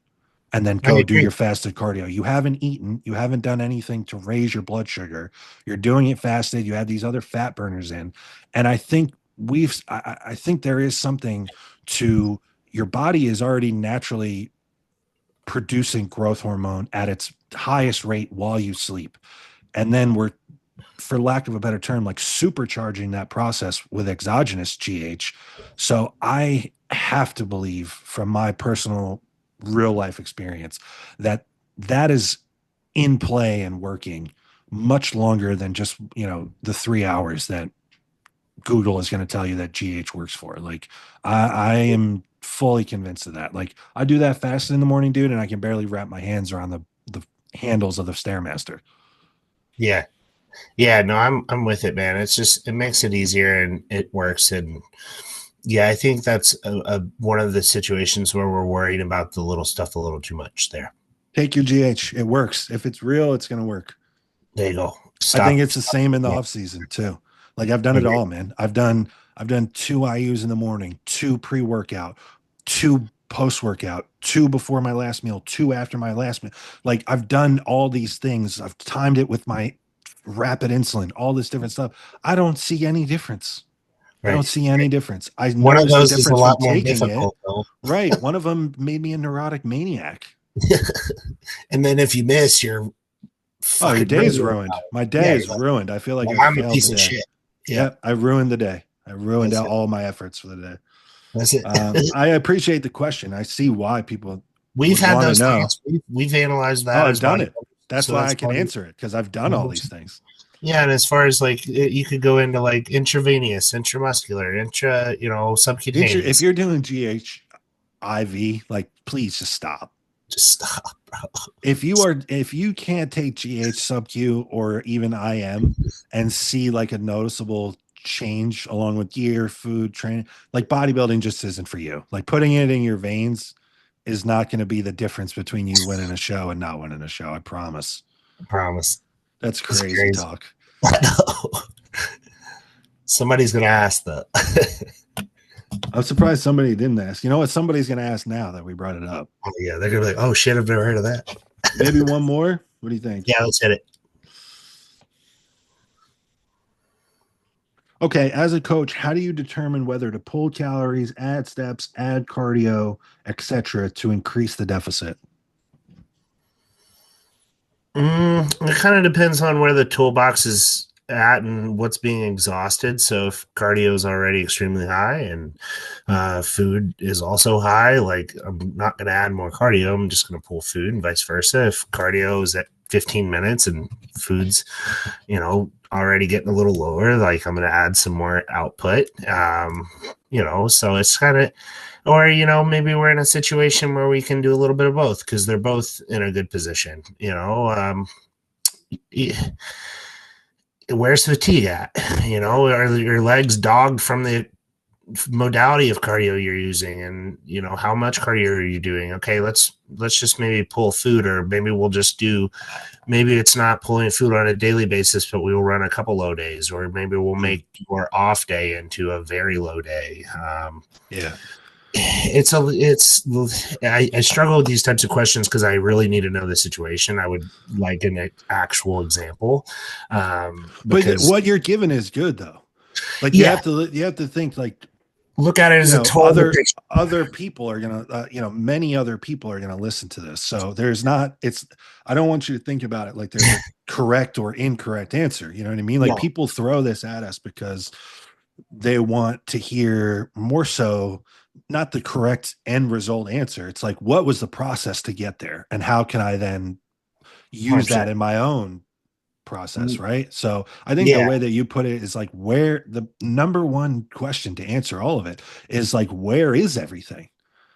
and then I go do agree. your fasted cardio. You haven't eaten, you haven't done anything to raise your blood sugar. You're doing it fasted. You have these other fat burners in. And I think I think there is something to your body is already naturally producing growth hormone at its highest rate while you sleep. And then we're, for lack of a better term, like supercharging that process with exogenous GH. So I have to believe from my personal real life experience that that is in play and working much longer than just, the 3 hours that Google is going to tell you that GH works for. Like I am fully convinced of that. Like I do that fast in the morning, dude, and I can barely wrap my hands around the handles of the Stairmaster. Yeah. Yeah, no, I'm with it, man. It's just it makes it easier and it works. And yeah, I think that's one of the situations where we're worried about the little stuff a little too much there. Take your GH. It works. If it's real, it's going to work. There you go. I think Stop. it's the same in the off season too. Like I've done I it agree. all, man. I've done 2 IUs in the morning, 2 pre-workout, 2 post-workout, 2 before my last meal, 2 after my last meal. Like I've done all these things. I've timed it with my rapid insulin, all this different stuff. I don't see any difference. I don't Right. see any difference. I One of noticed the those is a difference from lot more taking it. difficult though. Right. One of them made me a neurotic maniac. And then if you miss, you're Oh, your fucking day's miserable. ruined. My Yeah, day you're is like, ruined. I feel like well, I've I'm a failed piece the of day. shit. Yeah, Yeah, I ruined the day. I ruined that's out it. all my efforts for the day. That's it. I appreciate the question. I see why people We've would had want to those know. thoughts. We've analyzed Oh, that I've as done it. bodybuilders. That's So why that's I can part of answer it because I've done all it. these things. Yeah, and as far as like you could go into like intravenous, intramuscular, If subcutaneous. you're doing GHIV, like please just stop. Just stop, bro. If you can't take GH sub Q or even IM and see like a noticeable change along with gear, food, training, like bodybuilding just isn't for you. Like putting it in your veins is not going to be the difference between you winning a show and not winning a show. I promise. I promise. That's It's crazy crazy. talk. I know. Somebody's gonna ask though. I'm surprised somebody didn't ask. You know what? Somebody's going to ask now that we brought it up. Oh, yeah, they're gonna be like, "Oh shit, I've never heard of that." Maybe one more. What do you think? Yeah, let's hit it. Okay, as a coach, how do you determine whether to pull calories, add steps, add cardio, etc., to increase the deficit? It kind of depends on where the toolbox is at and what's being exhausted. So if cardio is already extremely high and food is also high, like I'm not going to add more cardio. I'm just going to pull food and vice versa. If cardio is at 15 minutes and food's, already getting a little lower, like I'm going to add some more output. So it's kind of, or maybe we're in a situation where we can do a little bit of both because they're both in a good position. Where's fatigue at? Are your legs dogged from the modality of cardio you're using, and how much cardio are you doing? Okay, let's just maybe pull food, or maybe we'll just do. Maybe it's not pulling food on a daily basis, but we will run a couple low days, or maybe we'll make your off day into a very low day. Yeah. I struggle with these types of questions because I really need to know the situation. I would like an actual example, But because what you're given is good though. Like yeah, you have to think like, look at it you as a know, total picture. other people are gonna many other people are gonna listen to this, so there's not it's I don't want you to think about it like there's a correct or incorrect answer, you know what I mean? Like No, people throw this at us because they want to hear more so not the correct end result answer. It's like, what was the process to get there and how can I then use that 100%. in my own process, right? So I think the Yeah, way that you put it is like, where the number one question to answer all of it is like, where is everything?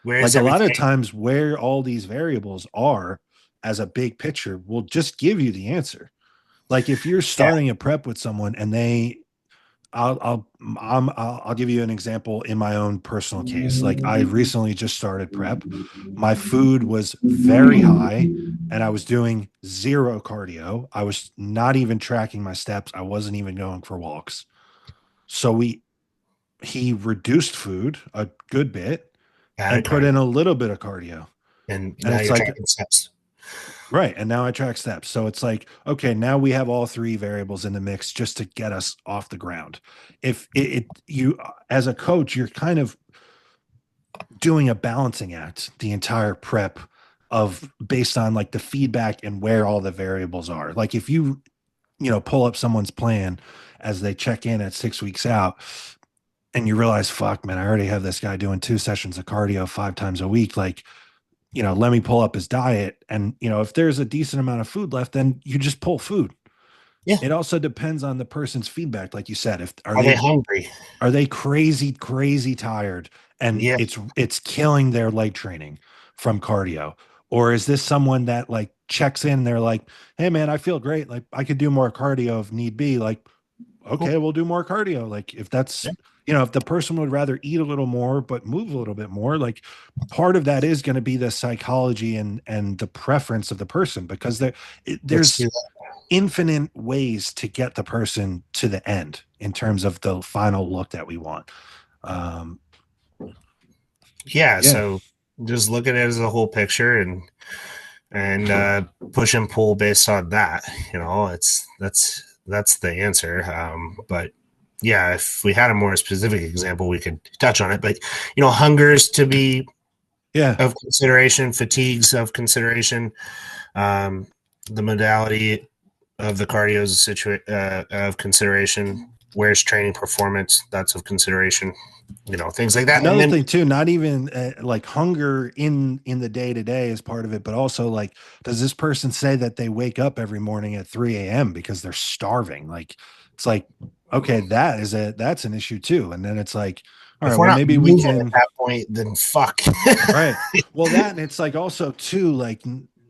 where is Like a lot of everything? times where all these variables are as a big picture will just give you the answer. Like if you're Yeah, starting a prep with someone and I'll give you an example in my own personal case. Like I recently just started prep. My food was very high and I was doing zero cardio. I was not even tracking my steps. I wasn't even going for walks. So he reduced food a good bit added and put in cardio, a little bit of cardio. and And now it's you're like, tracking steps. right. And now I track steps. So it's like, okay, now we have all three variables in the mix just to get us off the ground. If you, as a coach, you're kind of doing a balancing act the entire prep of based on like the feedback and where all the variables are. Like if pull up someone's plan as they check in at 6 weeks out and you realize, fuck, man, I already have this guy doing 2 sessions of cardio 5 times a week. Like, let me pull up his diet. And, if there's a decent amount of food left, then you just pull food. Yeah, It also depends on the person's feedback. Like you said, if are they hungry? are they crazy, crazy tired and Yeah, it's killing their leg training from cardio? Or is this someone that like checks in, they're like, hey man, I feel great. Like I could do more cardio if need be. Like, cool. okay, we'll do more cardio. Like if that's Yeah, if the person would rather eat a little more but move a little bit more, like part of that is going to be the psychology and the preference of the person because let's do there's that. infinite ways to get the person to the end in terms of the final look that we want. Um, Yeah, yeah, so just look at it as a whole picture, and push and pull based on that. That's the answer. But yeah, if we had a more specific example, we could touch on it. But hungers to be yeah. of consideration, fatigues of consideration, um, the modality of the cardio is of consideration. Where's training performance? That's of consideration. Things like that, and Another then thing too, not even like hunger in the day to day is part of it, but also like, does this person say that they wake up every morning at 3 a.m. because they're starving? Like, it's like, okay, that's an issue too. And then it's like, all right, if we're well, not maybe we moving at can. that point, then fuck. Right. Well, that and it's like also too like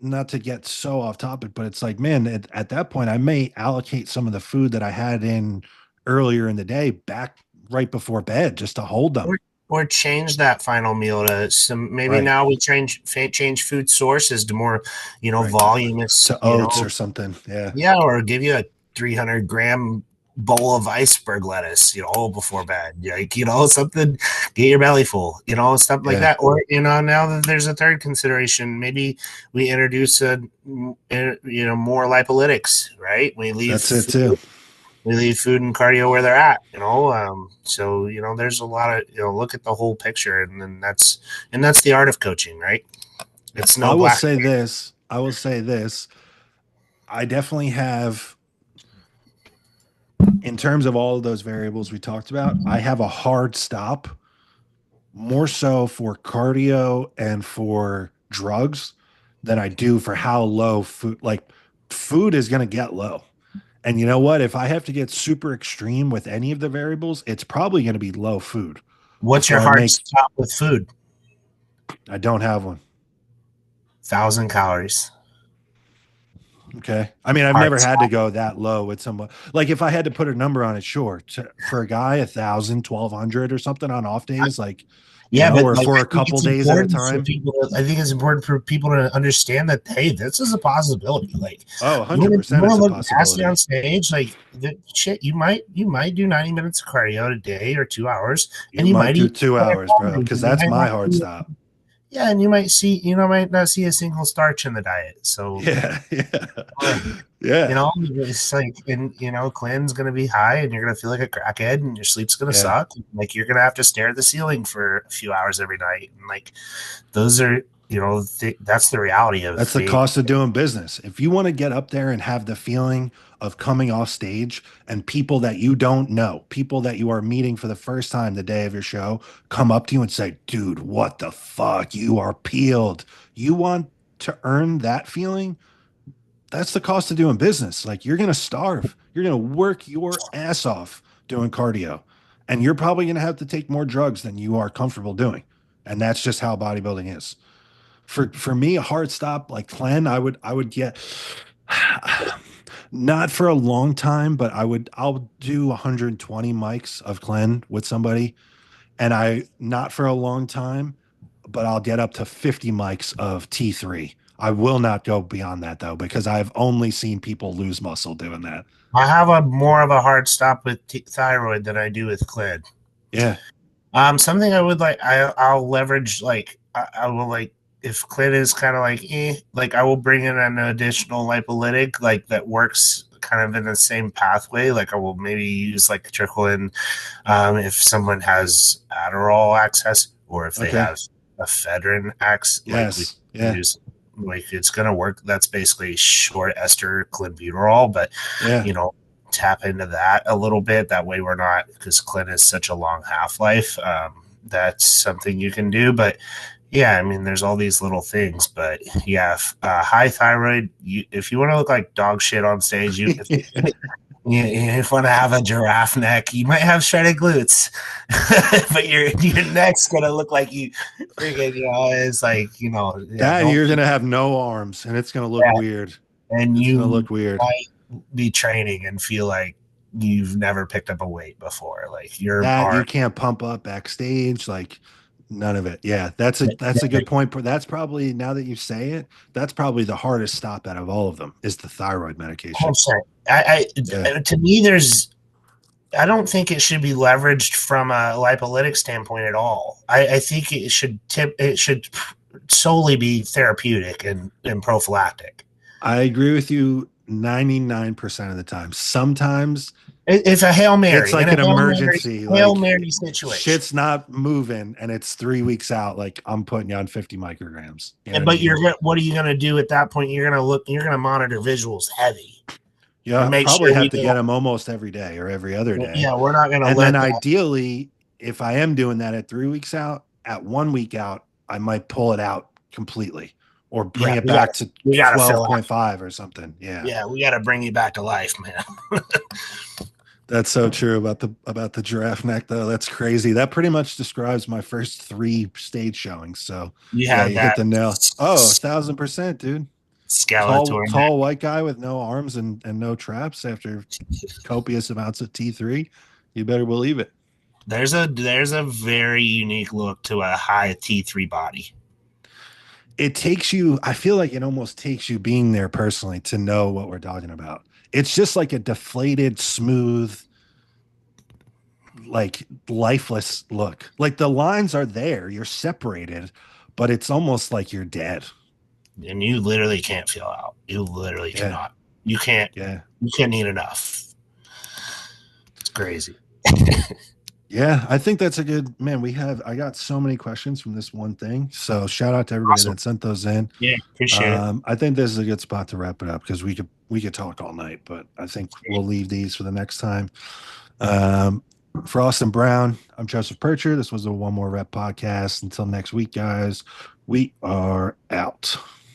not to get so off topic, but it's like man, at that point, I may allocate some of the food that I had in earlier in the day back right before bed just to hold them. or change that final meal to some. Maybe Right. now we change food sources to more, Right. voluminous. To oats or something. Yeah. Yeah, or give you a 300-gram bowl of iceberg lettuce, before bed. Like, something, get your belly full, stuff like Yeah. that. Or, now that there's a third consideration, maybe we introduce more lipolytics, right? That's it too. We leave food and cardio where they're at, so there's a lot of, look at the whole picture, and then that's the art of coaching, right? It's I no will black. say this. I will say this. I definitely have, in terms of all of those variables we talked about, I have a hard stop more so for cardio and for drugs than I do for how low food, like food is going to get low. And you know what? If I have to get super extreme with any of the variables, it's probably going to be low food What's your before I hard make, stop with food? I don't have one. 1,000 calories. Okay. I mean, I've Hard never had to stop. go that low with someone. Like if I had to put a number on it, sure. For a guy, 1,000, 1,200 or something on off days, like, Yeah, but or like for I a think couple it's days at a important for time. people. I think it's important for people to understand that hey, this is a possibility. Like Oh, you want to 100% it's a look nasty on possibility. stage, like the shit. You might do 90 minutes of cardio a day or 2 hours, You and you might might do eat 2 hours, bro, calories, because and you that's might my not hard see. stop. Yeah, and you might see. Might not see a single starch in the diet. So Yeah. Yeah. uh, Yeah. it's like, and cleanse gonna be high, and you're gonna feel like a crackhead, and your sleep's gonna Yeah. suck. Like you're gonna have to stare at the ceiling for a few hours every night, and like those are that's the reality of That's the fame. cost of doing business. If you want to get up there and have the feeling of coming off stage and people that you don't know, people that you are meeting for the first time the day of your show, come up to you and say, dude, what the fuck? You are peeled. You want to earn that feeling? That's the cost of doing business. Like you're going to starve. You're going to work your ass off doing cardio. And you're probably going to have to take more drugs than you are comfortable doing. And that's just how bodybuilding is. For me, a hard stop like Clen, I would get not for a long time, but I'll do 120 mics of Clen with somebody, and I not for a long time, but I'll get up to 50 mics of T3. I will not go beyond that though, because I've only seen people lose muscle doing that. I have a more of a hard stop with thyroid than I do with cled. Yeah. Something I would like, I'll leverage, like I will, like, if clit is kind of like like I will bring in an additional lipolytic like that works kind of in the same pathway. Like I will maybe use like trickle in, if someone has Adderall access, or if they Okay. have ephedrine access, like we Yes. Yeah. use, like it's gonna work. That's basically short ester clenbuterol, but Yeah. you know tap into that a little bit. That way we're not, because Clint is such a long half life. That's something you can do, but yeah, I mean, there's all these little things, but yeah, high thyroid. If you want to look like dog shit on stage, if you want to have a giraffe neck, you might have shredded glutes, but your neck's gonna look like you freaking, it's like, yeah, That don't, you're gonna have no arms and it's gonna look yeah, weird. and It's gonna you look weird. might be training and feel like you've never picked up a weight before. Like your That arm, you can't pump up backstage, like none of it. Yeah, that's a good point. That's probably, now that you say it, that's probably the hardest stop out of all of them is the thyroid I'm medication. sorry. Yeah, To me, I don't think it should be leveraged from a lipolytic standpoint at all. I think it should solely be therapeutic and prophylactic. I agree with you 99% of the time. Sometimes It's a Hail it's Mary, in like a an emergency, Hail like Mary situation. shit's not moving and it's 3 weeks out. Like I'm putting you on 50 micrograms. You know what I But mean? what are you going to do at that point? You're going to monitor visuals heavy and Yeah, make probably sure have we to don't. get them almost every day or every other day. Yeah, we're not going to And then let that. ideally, if I am doing that at 3 weeks out, at 1 week out, I might pull it out completely or bring Yeah, it back to we got to fill out. 12.5 or something. Yeah. Yeah, we got to bring you back to life, man. That's so true about the giraffe neck though. That's crazy. That pretty much describes my first three stage showings. So You yeah, have you hit that the nail. Oh, 1,000%, dude. Tall, Skeletor neck. tall white guy with no arms and no traps after copious amounts of T3. You better believe it. There's a very unique look to a high T3 body. It takes you, I feel like it almost takes you being there personally to know what we're talking about. It's just like a deflated, smooth, like lifeless look. Like the lines are there, you're separated, but it's almost like you're dead. And you literally can't feel out. You literally Yeah. cannot. You can't. Yeah. You can't eat enough. It's crazy. Yeah, I think that's a good, man. I got so many questions from this one thing. So shout out to everybody Awesome. that sent those in. Yeah, appreciate it. I think this is a good spot to wrap it up because we could talk all night, but I think we'll leave these for the next time. Um, for Austin Brown, I'm Joseph Percher. This was a One More Rep podcast. Until next week, guys, we are out.